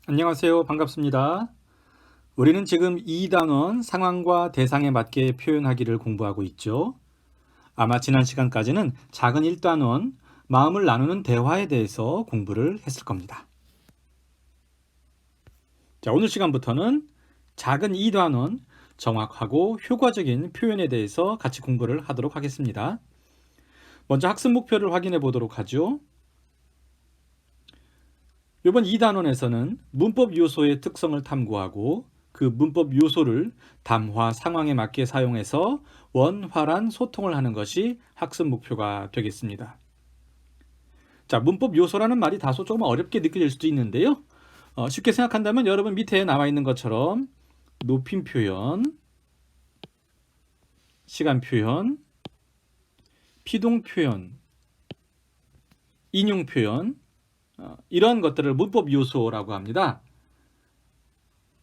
안녕하세요. 반갑습니다. 우리는 지금 2단원 상황과 대상에 맞게 표현하기를 공부하고 있죠. 아마 지난 시간까지는 작은 1단원 마음을 나누는 대화에 대해서 공부를 했을 겁니다. 자, 오늘 시간부터는 작은 2단원 정확하고 효과적인 표현에 대해서 같이 공부를 하도록 하겠습니다. 먼저 학습 목표를 확인해 보도록 하죠. 이번 2단원에서는 문법 요소의 특성을 탐구하고 그 문법 요소를 담화 상황에 맞게 사용해서 원활한 소통을 하는 것이 학습 목표가 되겠습니다. 자, 문법 요소라는 말이 다소 조금 어렵게 느껴질 수도 있는데요. 쉽게 생각한다면 여러분 밑에 나와 있는 것처럼 높임 표현, 시간 표현, 피동 표현, 인용 표현, 이런 것들을 문법 요소라고 합니다.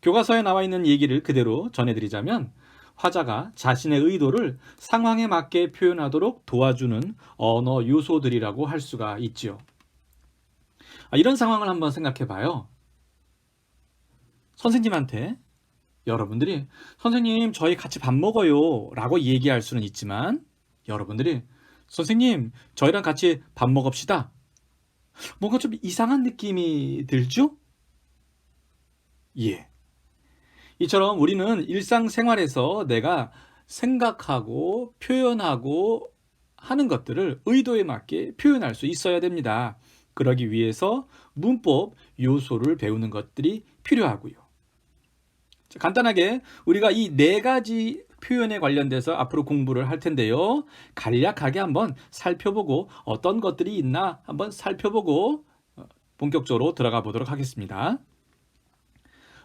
교과서에 나와 있는 얘기를 그대로 전해드리자면 화자가 자신의 의도를 상황에 맞게 표현하도록 도와주는 언어 요소들이라고 할 수가 있죠. 이런 상황을 한번 생각해 봐요. 선생님한테 여러분들이 선생님 저희 같이 밥 먹어요 라고 얘기할 수는 있지만 여러분들이 선생님 저희랑 같이 밥 먹읍시다. 뭔가 좀 이상한 느낌이 들죠? 예. 이처럼 우리는 일상생활에서 내가 생각하고 표현하고 하는 것들을 의도에 맞게 표현할 수 있어야 됩니다. 그러기 위해서 문법 요소를 배우는 것들이 필요하고요. 간단하게 우리가 이 네 가지 표현에 관련돼서 앞으로 공부를 할 텐데요. 간략하게 한번 살펴보고 어떤 것들이 있나 한번 살펴보고 본격적으로 들어가 보도록 하겠습니다.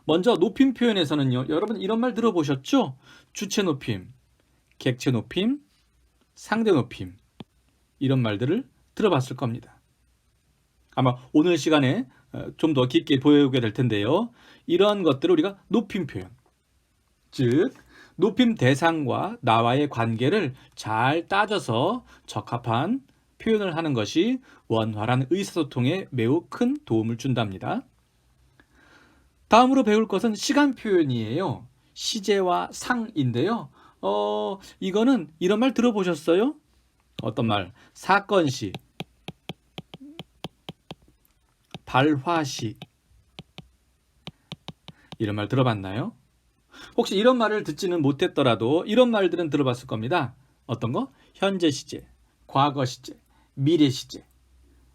먼저 높임 표현에서는요. 여러분 이런 말 들어보셨죠? 주체 높임, 객체 높임, 상대 높임 이런 말들을 들어봤을 겁니다. 아마 오늘 시간에 좀 더 깊게 보여오게 될 텐데요. 이런 것들을 우리가 높임 표현, 즉 높임 대상과 나와의 관계를 잘 따져서 적합한 표현을 하는 것이 원활한 의사소통에 매우 큰 도움을 준답니다. 다음으로 배울 것은 시간 표현이에요. 시제와 상인데요. 이거는 이런 말 들어보셨어요? 어떤 말? 사건시, 발화시 이런 말 들어봤나요? 혹시 이런 말을 듣지는 못했더라도 이런 말들은 들어봤을 겁니다. 어떤 거? 현재 시제, 과거 시제, 미래 시제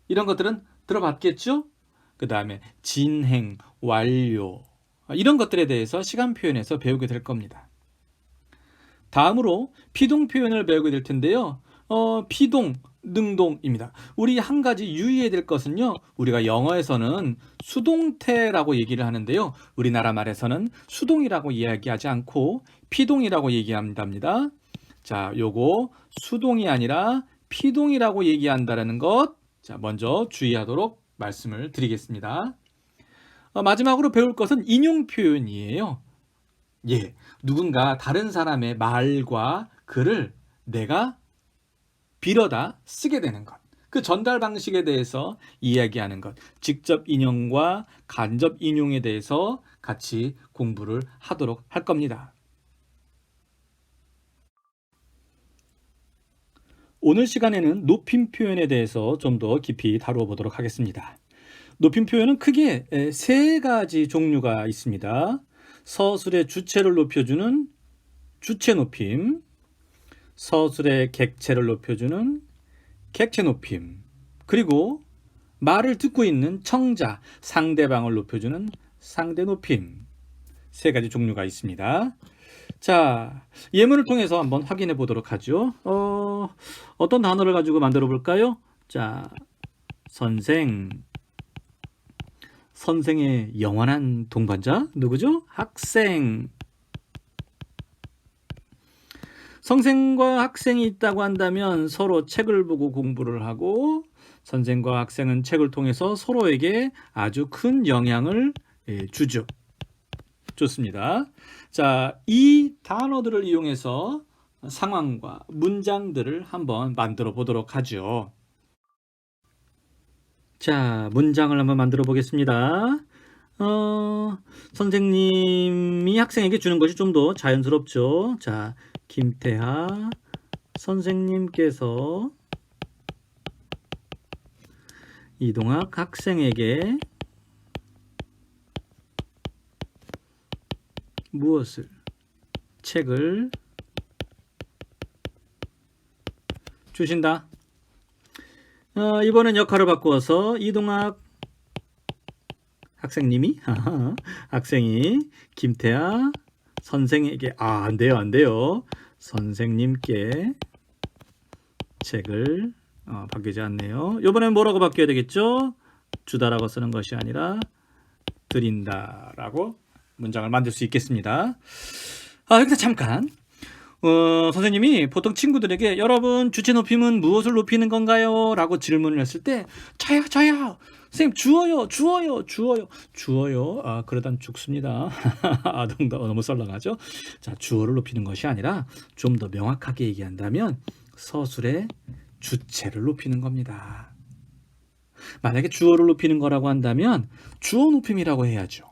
이런 것들은 들어봤겠죠? 그 다음에 진행, 완료 이런 것들에 대해서 시간 표현에서 배우게 될 겁니다. 다음으로 피동 표현을 배우게 될 텐데요. 피동, 능동입니다. 우리 한 가지 유의해야 될 것은요. 우리가 영어에서는 수동태라고 얘기를 하는데요. 우리나라 말에서는 수동이라고 이야기하지 않고 피동이라고 얘기합니다. 자, 요거 수동이 아니라 피동이라고 얘기한다는 것, 자, 먼저 주의하도록 말씀을 드리겠습니다. 마지막으로 배울 것은 인용 표현이에요. 예, 누군가 다른 사람의 말과 글을 내가 빌어다 쓰게 되는 것. 그 전달 방식에 대해서 이야기하는 것. 직접 인용과 간접 인용에 대해서 같이 공부를 하도록 할 겁니다. 오늘 시간에는 높임 표현에 대해서 좀 더 깊이 다루어 보도록 하겠습니다. 높임 표현은 크게 세 가지 종류가 있습니다. 서술의 주체를 높여주는 주체 높임, 서술의 객체를 높여주는 객체 높임, 그리고 말을 듣고 있는 청자, 상대방을 높여주는 상대 높임. 세 가지 종류가 있습니다. 자, 예문을 통해서 한번 확인해 보도록 하죠. 어떤 단어를 가지고 만들어 볼까요? 자, 선생의 영원한 동반자 누구죠? 학생. 선생과 학생이 있다고 한다면 서로 책을 보고 공부를 하고 선생과 학생은 책을 통해서 서로에게 아주 큰 영향을 주죠. 좋습니다. 자, 이 단어들을 이용해서 상황과 문장들을 한번 만들어 보도록 하죠. 자, 문장을 한번 만들어 보겠습니다. 선생님이 학생에게 주는 것이 좀 더 자연스럽죠. 자, 김태하 선생님께서 이동학 학생에게 무엇을? 책을 주신다. 이번엔 역할을 바꾸어서 이동학 학생님이 학생이 김태하 선생에게 안 돼요. 선생님께 책을 바뀌지 않네요. 이번엔 뭐라고 바뀌어야 되겠죠? 주다라고 쓰는 것이 아니라 드린다라고 문장을 만들 수 있겠습니다. 여기서 잠깐 선생님이 보통 친구들에게 여러분 주체 높임은 무엇을 높이는 건가요? 라고 질문을 했을 때 저요 선생님 주어요 그러단 죽습니다. 너무 썰렁하죠. 자, 주어를 높이는 것이 아니라 좀 더 명확하게 얘기한다면 서술의 주체를 높이는 겁니다. 만약에 주어를 높이는 거라고 한다면 주어 높임이라고 해야죠.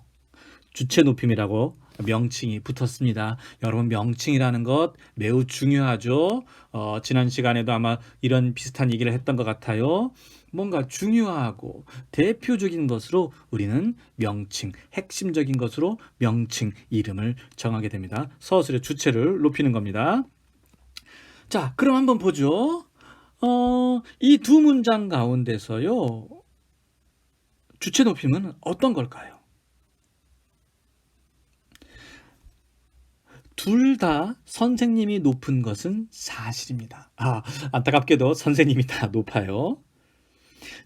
주체 높임이라고 명칭이 붙었습니다. 여러분, 명칭이라는 것 매우 중요하죠. 지난 시간에도 아마 이런 비슷한 얘기를 했던 것 같아요. 뭔가 중요하고 대표적인 것으로 우리는 명칭, 핵심적인 것으로 명칭, 이름을 정하게 됩니다. 서술의 주체를 높이는 겁니다. 자, 그럼 한번 보죠. 이 두 문장 가운데서요, 주체 높임은 어떤 걸까요? 둘 다 선생님이 높은 것은 사실입니다. 안타깝게도 선생님이 다 높아요.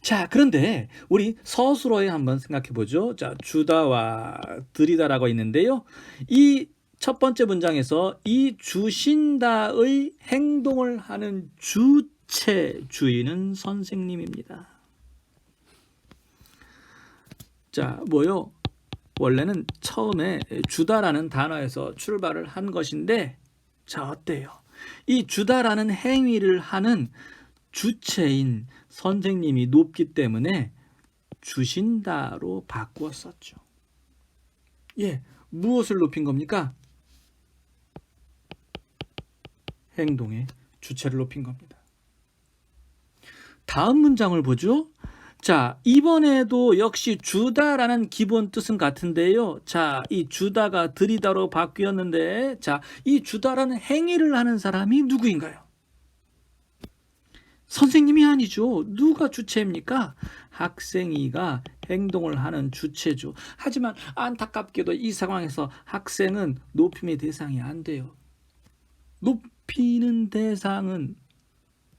자, 그런데 우리 서술어에 한번 생각해 보죠. 자, 주다와 드리다라고 있는데요. 이 첫 번째 문장에서 이 주신다의 행동을 하는 주체주인은 선생님입니다. 자, 뭐요? 원래는 처음에 주다라는 단어에서 출발을 한 것인데, 자, 어때요? 이 주다라는 행위를 하는 주체인 선생님이 높기 때문에 주신다로 바꾸었었죠. 예, 무엇을 높인 겁니까? 행동의 주체를 높인 겁니다. 다음 문장을 보죠. 자, 이번에도 역시 주다라는 기본 뜻은 같은데요. 자, 이 주다가 드리다로 바뀌었는데, 자, 이 주다라는 행위를 하는 사람이 누구인가요? 선생님이 아니죠. 누가 주체입니까? 학생이가 행동을 하는 주체죠. 하지만 안타깝게도 이 상황에서 학생은 높임의 대상이 안 돼요. 높이는 대상은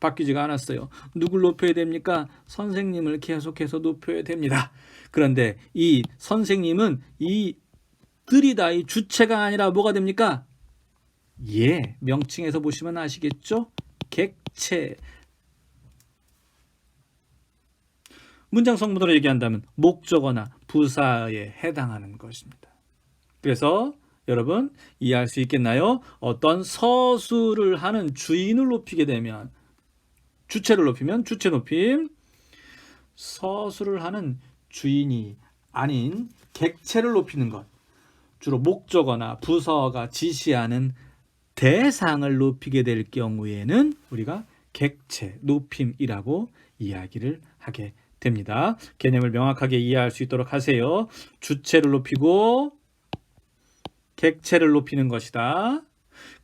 바뀌지가 않았어요. 누굴 높여야 됩니까? 선생님을 계속해서 높여야 됩니다. 그런데 이 선생님은 이 드리다, 이 주체가 아니라 뭐가 됩니까? 예, 명칭에서 보시면 아시겠죠? 객체. 문장 성분으로 얘기한다면 목적어나 부사에 해당하는 것입니다. 그래서 여러분 이해할 수 있겠나요? 어떤 서술을 하는 주인을 높이게 되면, 주체를 높이면 주체 높임, 서술을 하는 주인이 아닌 객체를 높이는 것, 주로 목적어나 부사가 지시하는 대상을 높이게 될 경우에는 우리가 객체, 높임이라고 이야기를 하게 됩니다. 개념을 명확하게 이해할 수 있도록 하세요. 주체를 높이고 객체를 높이는 것이다.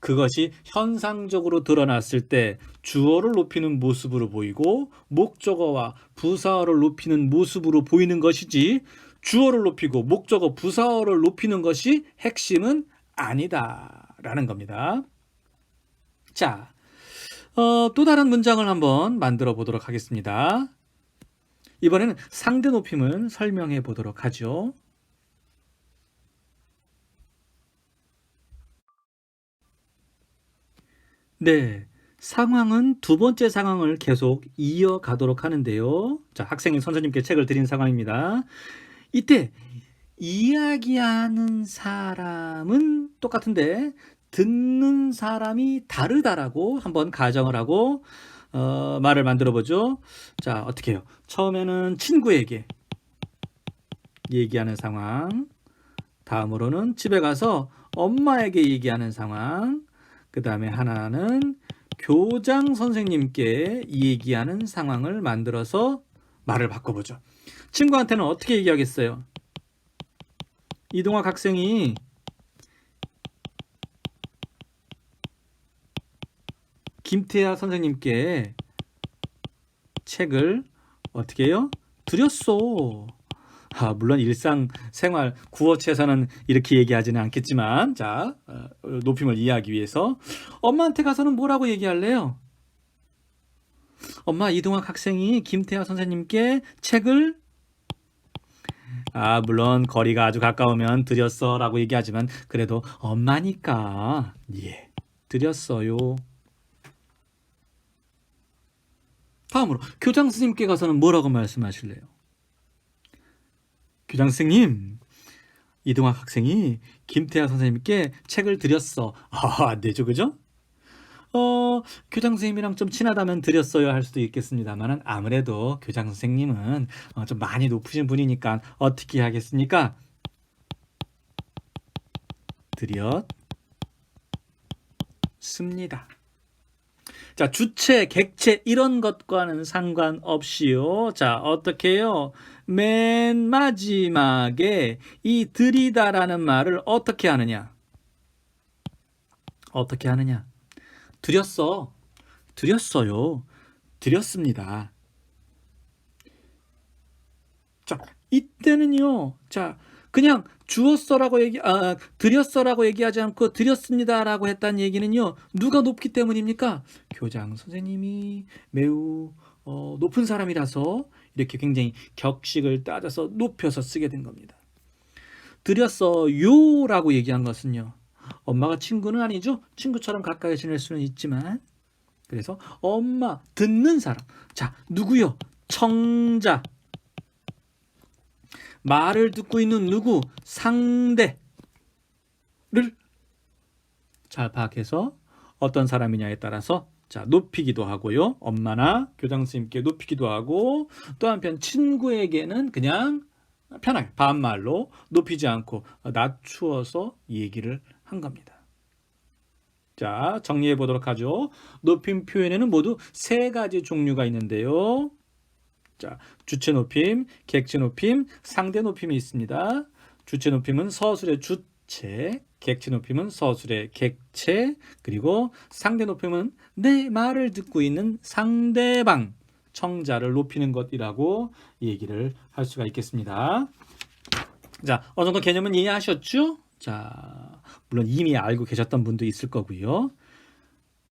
그것이 현상적으로 드러났을 때 주어를 높이는 모습으로 보이고 목적어와 부사어를 높이는 모습으로 보이는 것이지, 주어를 높이고 목적어, 부사어를 높이는 것이 핵심은 아니다라는 겁니다. 자, 또 다른 문장을 한번 만들어 보도록 하겠습니다. 이번에는 상대 높임을 설명해 보도록 하죠. 네, 상황은 두 번째 상황을 계속 이어가도록 하는데요. 자, 학생이 선생님께 책을 드린 상황입니다. 이때 이야기하는 사람은 똑같은데 듣는 사람이 다르다라고 한번 가정을 하고 말을 만들어 보죠. 자, 어떻게 해요? 처음에는 친구에게 얘기하는 상황. 다음으로는 집에 가서 엄마에게 얘기하는 상황. 그 다음에 하나는 교장 선생님께 얘기하는 상황을 만들어서 말을 바꿔보죠. 친구한테는 어떻게 얘기하겠어요? 이동학 학생이 김태하 선생님께 책을 어떻게 해요? 드렸어. 물론 일상생활 구어체에서는 이렇게 얘기하지는 않겠지만, 자, 높임을 이해하기 위해서 엄마한테 가서는 뭐라고 얘기할래요? 엄마, 이동학 학생이 김태하 선생님께 책을 물론 거리가 아주 가까우면 드렸어 라고 얘기하지만 그래도 엄마니까 드렸어요. 다음으로 교장 선생님께 가서는 뭐라고 말씀하실래요? 교장 선생님, 이동학 학생이 김태하 선생님께 책을 드렸어. 안 되죠, 그죠? 교장 선생님이랑 좀 친하다면 드렸어요 할 수도 있겠습니다만 아무래도 교장 선생님은 좀 많이 높으신 분이니까 어떻게 하겠습니까? 드렸습니다. 자, 주체, 객체 이런 것과는 상관없이요. 자, 어떻게 해요? 맨 마지막에 이 드리다라는 말을 어떻게 하느냐? 어떻게 하느냐? 드렸어요. 드렸습니다. 자, 이때는요. 자, 그냥 주었어라고 드렸어라고 얘기하지 않고 드렸습니다라고 했다는 얘기는요. 누가 높기 때문입니까? 교장 선생님이 매우 높은 사람이라서 이렇게 굉장히 격식을 따져서 높여서 쓰게 된 겁니다. 드렸어요라고 얘기한 것은요. 엄마가 친구는 아니죠. 친구처럼 가까이 지낼 수는 있지만 그래서 엄마, 듣는 사람. 자, 누구요? 청자. 말을 듣고 있는 누구? 상대를 잘 파악해서 어떤 사람이냐에 따라서 자, 높이기도 하고요. 엄마나 교장 선생님께 높이기도 하고 또 한편 친구에게는 그냥 편하게 반말로 높이지 않고 낮추어서 얘기를 한 겁니다. 자, 정리해 보도록 하죠. 높임 표현에는 모두 3가지 종류가 있는데요. 자, 주체 높임, 객체 높임, 상대 높임이 있습니다. 주체 높임은 서술의 주체, 객체 높임은 서술의 객체, 그리고 상대 높임은 내 말을 듣고 있는 상대방, 청자를 높이는 것이라고 얘기를 할 수가 있겠습니다. 자, 어느 정도 개념은 이해하셨죠? 자, 물론 이미 알고 계셨던 분도 있을 거고요.